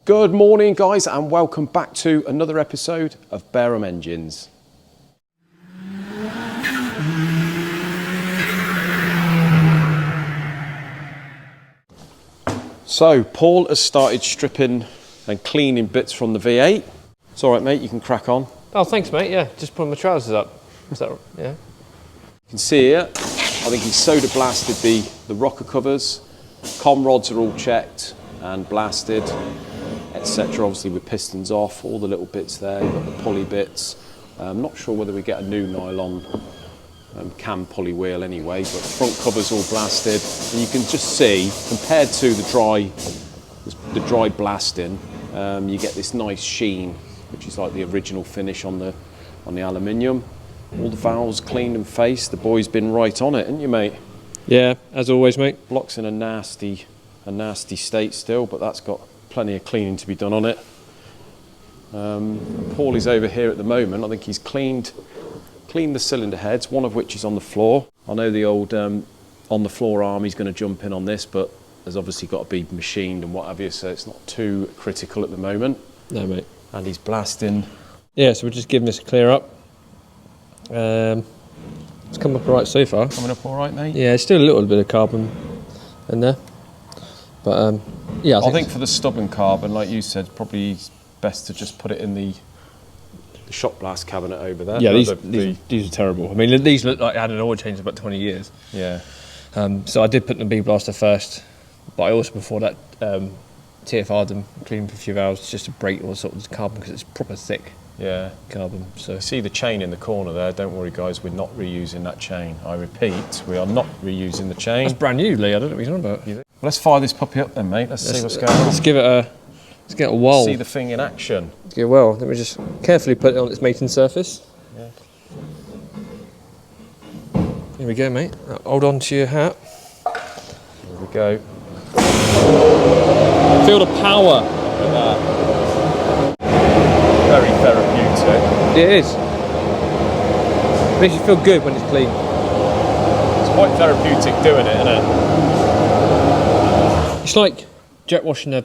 Good morning guys and welcome back to another episode of Bareham Engines. So Paul has started stripping and cleaning bits from the V8. It's alright mate, you can crack on. Oh thanks mate, yeah, just putting my trousers up. Is that, yeah? You can see here, I think he's soda blasted the rocker covers. Com rods are all checked and blasted, etc. Obviously with pistons off, all the little bits there, you've got the pulley bits. I'm not sure whether we get a new nylon cam pulley wheel anyway, but front cover's all blasted. And you can just see, compared to the dry blasting, you get this nice sheen, which is like the original finish on the aluminium. All the valves cleaned and faced. The boy's been right on it, haven't you, mate? Yeah, as always, mate. Block's in a nasty state still, but that's got plenty of cleaning to be done on it. Paul is over here at the moment. I think he's cleaned the cylinder heads, one of which is on the floor. I know the old on the floor arm he's going to jump in on this, but there's obviously got to be machined and what have you, so it's not too critical at the moment. No, mate. And he's blasting. Yeah, so we're just giving this a clear up. It's come up all right so far. Coming up all right, mate? Yeah, it's still a little bit of carbon in there. But yeah, I think for the stubborn carbon, like you said, probably best to just put it in the shot blast cabinet over there. Yeah, these are terrible. I mean, these look like I had an oil change in about 20 years. Yeah. So I did put in the B blaster first, but I also before that TFR'd them, cleaned for a few hours just to break all sorts of carbon because it's proper thick. Yeah, carbon. So see the chain in the corner there. Don't worry, guys. We're not reusing that chain. I repeat, we are not reusing the chain. That's brand new, Lee. I don't know what you're talking about. Well, let's fire this puppy up then, mate. Let's see what's going on. Let's give it a. Let's get a whirl. See the thing in action. Let's get a whirl. Let me just carefully put it on its mating surface. Yeah. Here we go, mate. Hold on to your hat. Here we go. Feel the power. Look at that. Very therapeutic. It is. Makes you feel good when it's clean. It's quite therapeutic doing it, isn't it? It's like jet washing a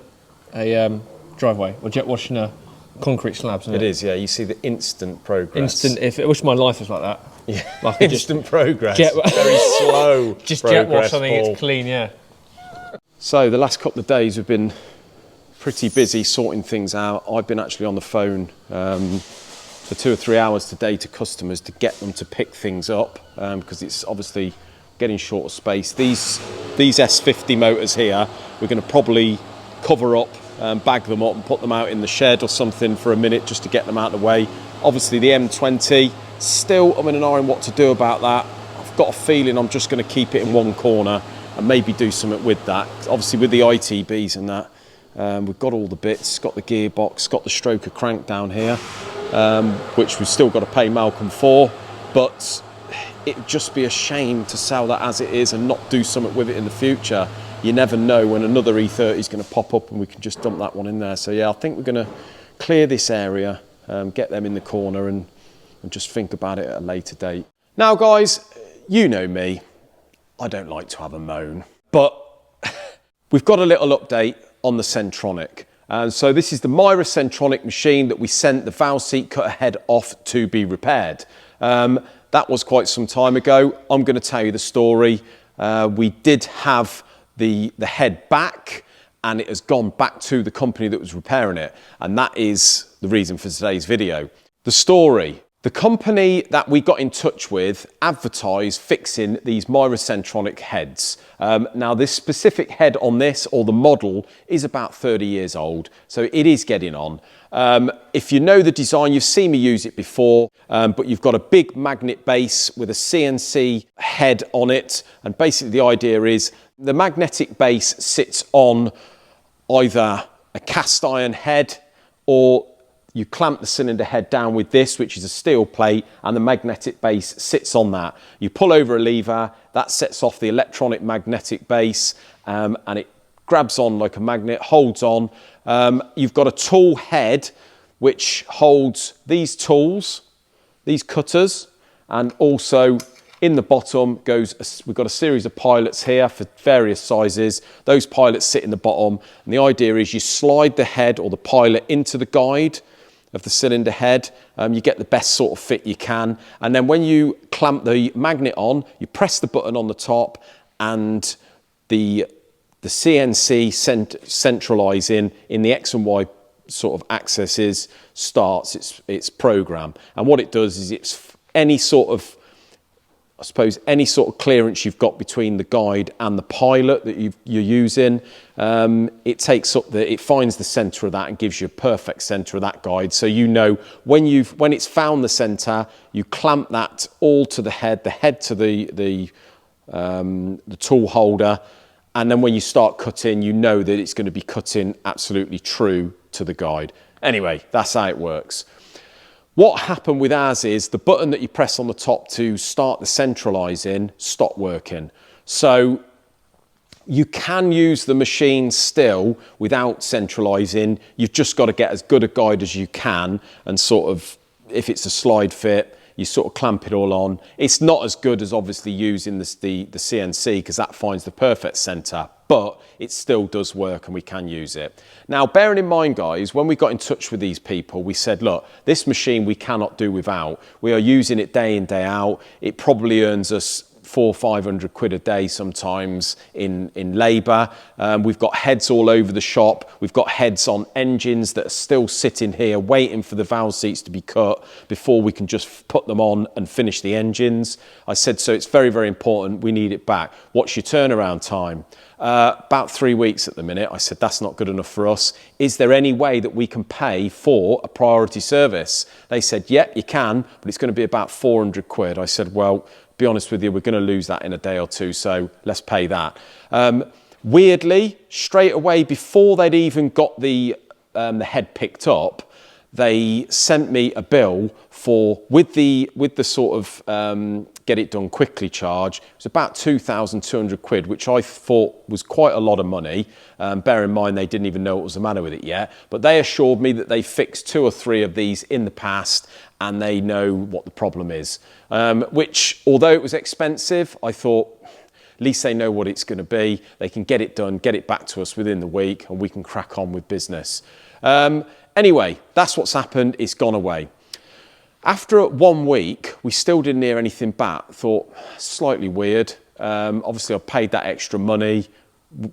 driveway or jet washing a concrete slabs. Isn't it? It is, yeah. You see the instant progress. Instant. If I wish my life was like that. Yeah. Like Instant progress. Very slow. Just progress, jet wash something. Paul. It's clean, yeah. So the last couple of days we've been pretty busy sorting things out. I've been actually on the phone for 2 or 3 hours today to customers to get them to pick things up because it's obviously getting short of space. These S50 motors here, we're going to probably cover up, bag them up and put them out in the shed or something for a minute just to get them out of the way. Obviously the M20, still I'm in an iron what to do about that. I've got a feeling I'm just going to keep it in one corner and maybe do something with that. Obviously with the ITBs and that, we've got all the bits, got the gearbox, got the stroker crank down here, which we've still got to pay Malcolm for, but it'd just be a shame to sell that as it is and not do something with it in the future. You never know when another E30 is going to pop up and we can just dump that one in there. So yeah, I think we're going to clear this area, get them in the corner and just think about it at a later date. Now guys, you know me, I don't like to have a moan, but we've got a little update on the Centronic. And so this is the Mira Centronic machine that we sent the valve seat cutter head off to be repaired. That was quite some time ago. I'm going to tell you the story. We did have the head back and it has gone back to the company that was repairing it. And that is the reason for today's video. The story. The company that we got in touch with advertised fixing these Mira Centronic heads. Now this specific head on this, or the model, is about 30 years old, so it is getting on. If you know the design, you've seen me use it before, but you've got a big magnet base with a CNC head on it, and basically the idea is the magnetic base sits on either a cast iron head or you clamp the cylinder head down with this, which is a steel plate, and the magnetic base sits on that. You pull over a lever, that sets off the electronic magnetic base, and it grabs on like a magnet, holds on. You've got a tool head, which holds these tools, these cutters, and also In the bottom we've got a series of pilots here for various sizes. Those pilots sit in the bottom, and the idea is you slide the head or the pilot into the guide of the cylinder head. You get the best sort of fit you can, and then when you clamp the magnet on, you press the button on the top, and the CNC centralising in the X and Y sort of axes starts its program. And what it does is it's any sort of, I suppose, any sort of clearance you've got between the guide and the pilot that you're using, it takes up it finds the centre of that and gives you a perfect centre of that guide. So you know when it's found the centre, you clamp that all to the head to the tool holder, and then when you start cutting, you know that it's going to be cutting absolutely true to the guide. Anyway, that's how it works. What happened with ours is the button that you press on the top to start the centralising stopped working. So you can use the machine still without centralising. You've just got to get as good a guide as you can, and sort of, if it's a slide fit, you sort of clamp it all on. It's not as good as obviously using the CNC, because that finds the perfect centre, but it still does work and we can use it. Now, bearing in mind, guys, when we got in touch with these people, we said, look, this machine we cannot do without. We are using it day in, day out. It probably earns us 400 or 500 quid a day sometimes in labour. We've got heads all over the shop. We've got heads on engines that are still sitting here waiting for the valve seats to be cut before we can just put them on and finish the engines. I said, so it's very, very important. We need it back. What's your turnaround time? About 3 weeks at the minute. I said, that's not good enough for us. Is there any way that we can pay for a priority service? They said, yep, you can, but it's going to be about 400 quid. I said, well, be honest with you, we're going to lose that in a day or two, so let's pay that. Weirdly, straight away, before they'd even got the head picked up, they sent me a bill for, with the sort of get it done quickly charge. It was about 2,200 quid, which I thought was quite a lot of money. Bear in mind, they didn't even know what was the matter with it yet, but they assured me that they fixed 2 or 3 of these in the past and they know what the problem is. Which, although it was expensive, I thought, at least they know what it's going to be. They can get it done, get it back to us within the week, and we can crack on with business. Anyway, that's what's happened. It's gone away. After 1 week, we still didn't hear anything back. Thought, slightly weird. Obviously, I paid that extra money.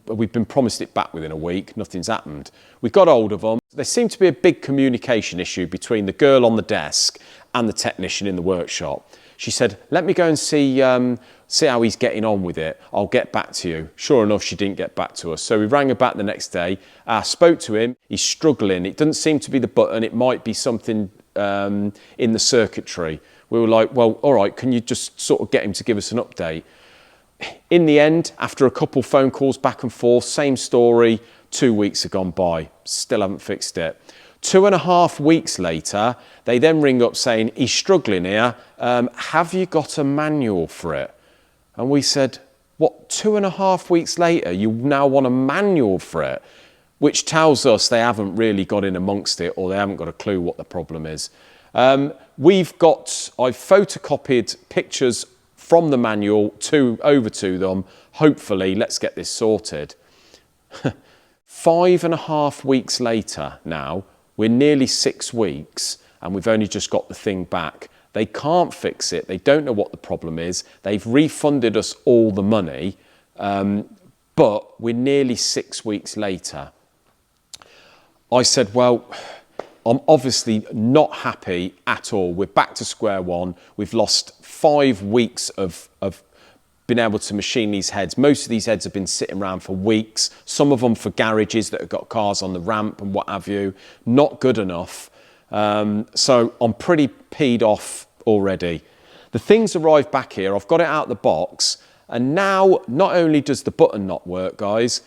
We've been promised it back within a week. Nothing's happened. We got hold of them. There seemed to be a big communication issue between the girl on the desk and the technician in the workshop. She said, let me go and see how he's getting on with it. I'll get back to you. Sure enough, she didn't get back to us. So we rang her back the next day, spoke to him. He's struggling. It doesn't seem to be the button. It might be something in the circuitry. We were like, well, all right, can you just sort of get him to give us an update? In the end, after a couple phone calls back and forth, same story, 2 weeks have gone by. Still haven't fixed it. 2.5 weeks later, they then ring up saying, he's struggling here. Have you got a manual for it? And we said, what, 2.5 weeks later, you now want a manual for it? Which tells us they haven't really got in amongst it, or they haven't got a clue what the problem is. I've photocopied pictures from the manual over to them. Hopefully, let's get this sorted. 5.5 weeks later now, we're nearly 6 weeks, and we've only just got the thing back. They can't fix it. They don't know what the problem is. They've refunded us all the money, but we're nearly 6 weeks later. I said, well, I'm obviously not happy at all. We're back to square one. We've lost 5 weeks of been able to machine these heads. Most of these heads have been sitting around for weeks. Some of them for garages that have got cars on the ramp and what have you. Not good enough. So I'm pretty peed off already. The things arrived back here. I've got it out of the box. And now not only does the button not work, guys,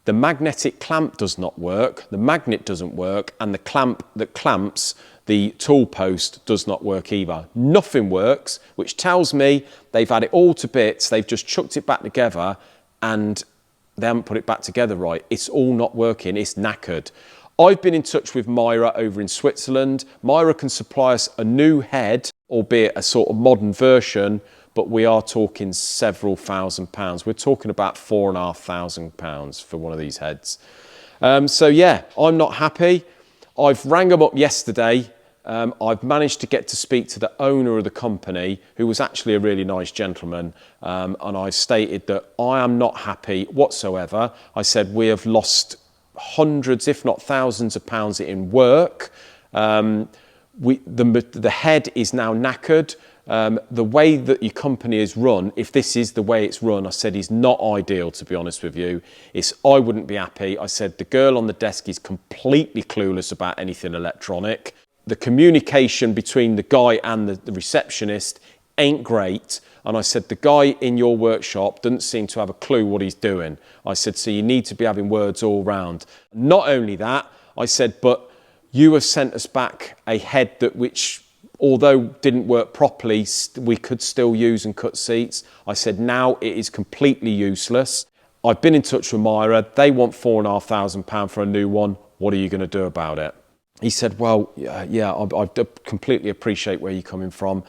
the magnetic clamp does not work, the magnet doesn't work, and the clamp that clamps the tool post does not work either. Nothing works, which tells me they've had it all to bits, they've just chucked it back together, and they haven't put it back together right. It's all not working, it's knackered. I've been in touch with Mira over in Switzerland. Mira can supply us a new head, albeit a sort of modern version, but we are talking several £1,000s. We're talking about £4,500 for one of these heads. So yeah, I'm not happy. I've rang them up yesterday. I've managed to get to speak to the owner of the company, who was actually a really nice gentleman, and I stated that I am not happy whatsoever. I said we have lost hundreds, if not thousands of pounds in work. The head is now knackered. The way that your company is run, if this is the way it's run, I said, is not ideal, to be honest with you. I wouldn't be happy. I said the girl on the desk is completely clueless about anything electronic. The communication between the guy and the receptionist ain't great. And I said, the guy in your workshop doesn't seem to have a clue what he's doing. I said, so you need to be having words all round. Not only that, I said, but you have sent us back a head which, although didn't work properly, we could still use and cut seats. I said, now it is completely useless. I've been in touch with Mira. They want £4,500 for a new one. What are you going to do about it? He said, well, yeah, I completely appreciate where you're coming from.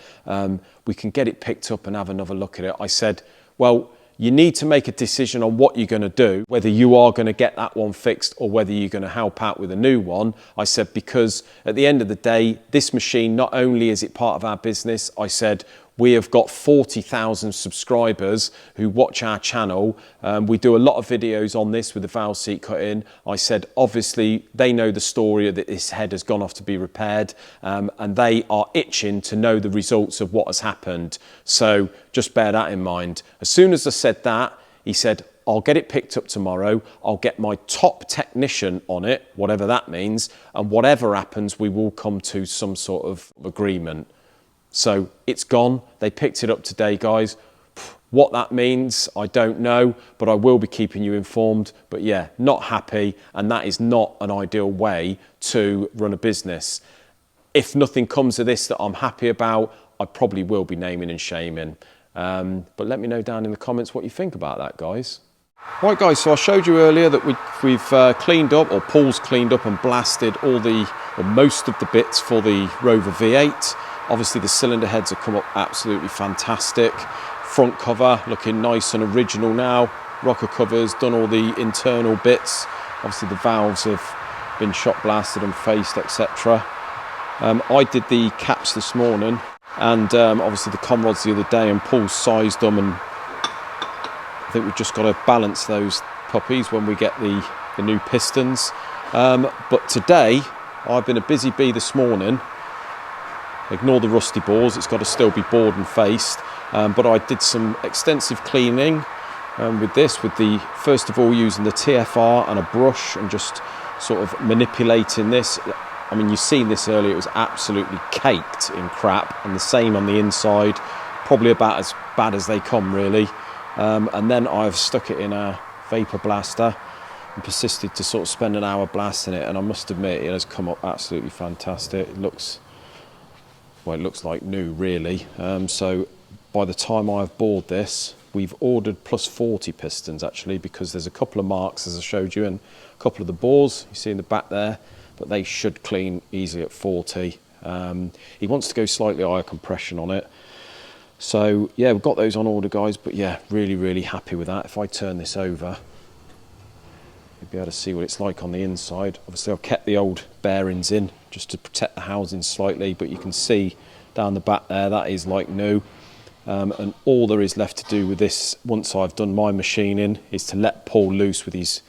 We can get it picked up and have another look at it. I said, well, you need to make a decision on what you're going to do, whether you are going to get that one fixed or whether you're going to help out with a new one. I said, because at the end of the day, this machine, not only is it part of our business, I said, we have got 40,000 subscribers who watch our channel. We do a lot of videos on this with the valve seat cut-in. I said, obviously, they know the story that this head has gone off to be repaired, and they are itching to know the results of what has happened. So just bear that in mind. As soon as I said that, he said, I'll get it picked up tomorrow. I'll get my top technician on it, whatever that means, and whatever happens, we will come to some sort of agreement. So it's gone. They picked it up today, guys. What that means, I don't know, but I will be keeping you informed. But yeah, not happy, and that is not an ideal way to run a business. If nothing comes of this that I'm happy about, I probably will be naming and shaming. But let me know down in the comments what you think about that, guys. Right, guys, so I showed you earlier that we've cleaned up, or Paul's cleaned up and blasted most of the bits for the Rover V8. Obviously the cylinder heads have come up absolutely fantastic. Front cover looking nice and original now. Rocker covers, done all the internal bits. Obviously the valves have been shot blasted and faced, etc. I did the caps this morning, and obviously the conrods the other day, and Paul sized them, and I think we've just got to balance those puppies when we get the new pistons. But today, I've been a busy bee this morning. Ignore the rusty bores, it's got to still be bored and faced. But I did some extensive cleaning with first of all using the TFR and a brush and just sort of manipulating this. I mean, you've seen this earlier, it was absolutely caked in crap, and the same on the inside, probably about as bad as they come really. And then I've stuck it in a vapor blaster and persisted to sort of spend an hour blasting it, and I must admit it has come up absolutely fantastic. It looks like new really. So by the time I've bored this, we've ordered plus 40 pistons actually, because there's a couple of marks as I showed you, and a couple of the bores you see in the back there, but they should clean easily at 40. He wants to go slightly higher compression on it. So yeah, we've got those on order, guys, but yeah, really happy with that. If I turn this over, you'll be able to see what it's like on the inside. Obviously I've kept the old bearings in just to protect the housing slightly, but you can see down the back there, that is like new. And all there is left to do with this, once I've done my machining, is to let Paul loose with his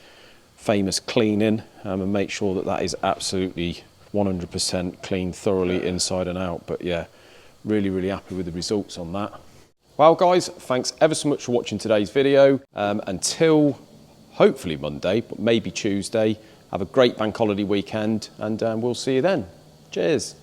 famous cleaning, and make sure that that is absolutely 100% clean thoroughly inside and out. But yeah, really happy with the results on that. Well guys, thanks ever so much for watching today's video. Until hopefully Monday, but maybe Tuesday, have a great bank holiday weekend, and we'll see you then. Cheers.